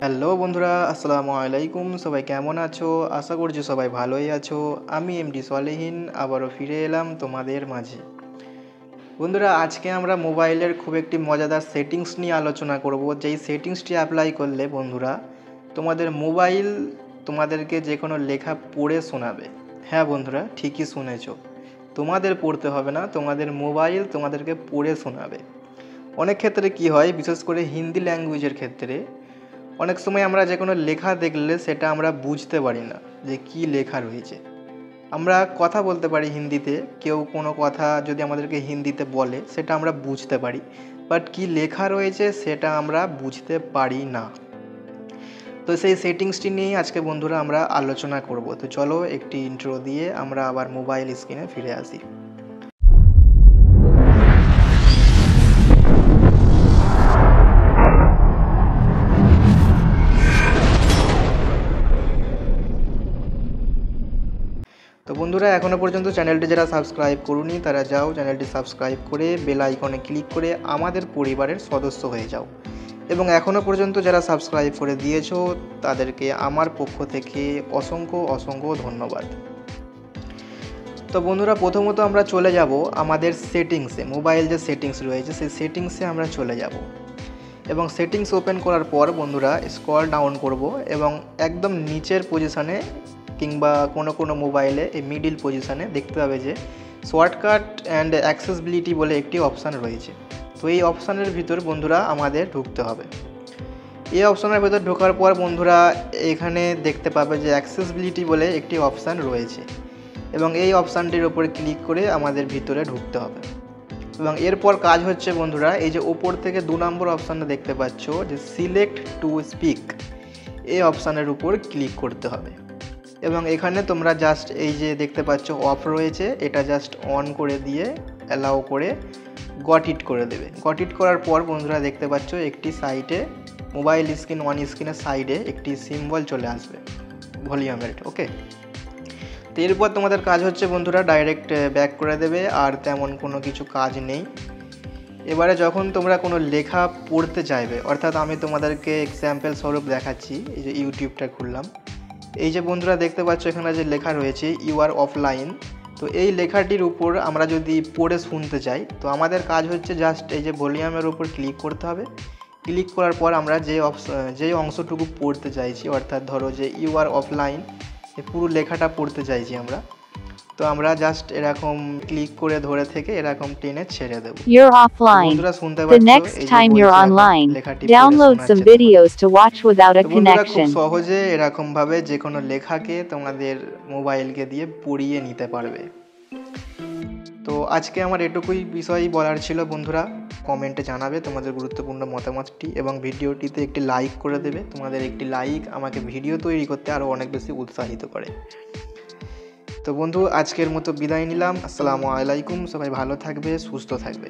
Hello বন্ধুরা, আসসালামু আলাইকুম। সবাই কেমন আছো? আশা করছি সবাই ভালোই আছো। আমি এমডি সলেহীন আবারও ফিরে এলাম তোমাদের মাঝে। বন্ধুরা, আজকে আমরা মোবাইলের খুব একটি মজাদার সেটিংস নিয়ে আলোচনা করব, যেই সেটিংসটি অ্যাপ্লাই করলে বন্ধুরা তোমাদের মোবাইল তোমাদেরকে যে কোনো লেখা পড়ে শোনাবে। হ্যাঁ বন্ধুরা, ঠিকই শুনেছো, তোমাদের পড়তে হবে না, তোমাদের মোবাইল তোমাদেরকে পড়ে শোনাবে। অনেক ক্ষেত্রে কি হয়, বিশেষ করে হিন্দি ল্যাঙ্গুয়েজের ক্ষেত্রে অনেক সময় আমরা যে কোনো লেখা দেখলে সেটা আমরা বুঝতে পারি না যে কী লেখা রয়েছে। আমরা কথা বলতে পারি হিন্দিতে, কেউ কোনো কথা যদি আমাদেরকে হিন্দিতে বলে সেটা আমরা বুঝতে পারি, বাট কী লেখা রয়েছে সেটা আমরা বুঝতে পারি না। তো সেই সেটিংসটি নিয়েই আজকে বন্ধুরা আমরা আলোচনা করব। তো চলো একটি ইন্ট্রো দিয়ে আমরা আবার মোবাইল স্ক্রিনে ফিরে আসি। তো বন্ধুরা, এখনও পর্যন্ত চ্যানেলটি যারা সাবস্ক্রাইব করুনি তারা যাও, চ্যানেলটি সাবস্ক্রাইব করে বেল আইকনে ক্লিক করে আমাদের পরিবারের সদস্য হয়ে যাও। এবং এখনও পর্যন্ত যারা সাবস্ক্রাইব করে দিয়েছো তাদেরকে আমার পক্ষ থেকে অসংখ্য অসংখ্য ধন্যবাদ। তো বন্ধুরা, প্রথমত আমরা চলে যাব আমাদের সেটিংসে। মোবাইল যে সেটিংস রয়েছে সেই সেটিংসে আমরা চলে যাব এবং সেটিংস ওপেন করার পর বন্ধুরা স্ক্রল ডাউন করব এবং একদম নিচের পজিশনে কিংবা কোনো মোবাইলে এই মিডিল পজিশনে দেখতে পাবে যে শর্টকাট অ্যান্ড অ্যাক্সেসিবিলিটি বলে একটি অপশান রয়েছে। তো এই অপশানের ভিতর বন্ধুরা আমাদের ঢুকতে হবে। এই অপশানের ভিতর ঢোকার পর বন্ধুরা এখানে দেখতে পাবে যে অ্যাক্সেসিবিলিটি বলে একটি অপশান রয়েছে এবং এই অপশানটির উপর ক্লিক করে আমাদের ভিতরে ঢুকতে হবে। এবং এরপর কাজ হচ্ছে বন্ধুরা, এই যে ওপর থেকে 2 নম্বর অপশানটা দেখতে পাচ্ছ যে সিলেক্ট টু স্পিক, এই অপশানের উপর ক্লিক করতে হবে এবং এখানে তোমরা জাস্ট এই যে দেখতে পাচ্ছ অফ রয়েছে, এটা জাস্ট অন করে দিয়ে অ্যালাউ করে গট ইট করে দেবে। গট ইট করার পর বন্ধুরা দেখতে পাচ্ছ একটি সাইডে মোবাইল স্ক্রিন অন স্ক্রিনের সাইডে একটি সিম্বল চলে আসবে ভলিউমের। ওকে, তো এরপর তোমাদের কাজ হচ্ছে বন্ধুরা ডাইরেক্ট ব্যাক করে দেবে, আর তেমন কোনো কিছু কাজ নেই। এবারে যখন তোমরা কোনো লেখা পড়তে চাইবে, অর্থাৎ আমি তোমাদেরকে এক্সাম্পল স্বরূপ দেখাচ্ছি। এই যে ইউটিউবটা খুললাম, এই যে বন্ধুরা দেখতে পাচ্ছ এখানে যে লেখা রয়েছে ইউ আর অফলাইন, তো এই লেখাটির উপর আমরা যদি পড়ে শুনতে চাই তো আমাদের কাজ হচ্ছে জাস্ট এই যে ভলিউমের উপর ক্লিক করতে হবে। ক্লিক করার পর আমরা যে অংশটুকু পড়তে চাইছি, অর্থাৎ ধরো যে ইউ আর অফলাইন, এই পুরো লেখাটা পড়তে চাইছি আমরা, তো আমরা জাস্ট এরকম ক্লিক করে ধরে থেকে এরকম টেনে ছেড়ে দেব। You're offline. The next time you're online, download some videos to watch without a connection. খুব সহজে এরকম ভাবে যে কোনো লেখাকে তোমাদের মোবাইলকে দিয়ে পড়িয়ে নিতে পারবে। তো আজকে আমার এটুকুই বিষয় বলার ছিল বন্ধুরা। কমেন্টে জানাবে তোমাদের গুরুত্বপূর্ণ মতামতটি এবং ভিডিওটিতে একটি লাইক করে দেবে। তোমাদের একটি লাইক আমাকে ভিডিও তৈরি করতে আরও অনেক বেশি উৎসাহিত করে। তো বন্ধু, আজকের মতো বিদায় নিলাম। আসসালামু আলাইকুম। সবাই ভালো থাকবে, সুস্থ থাকবে।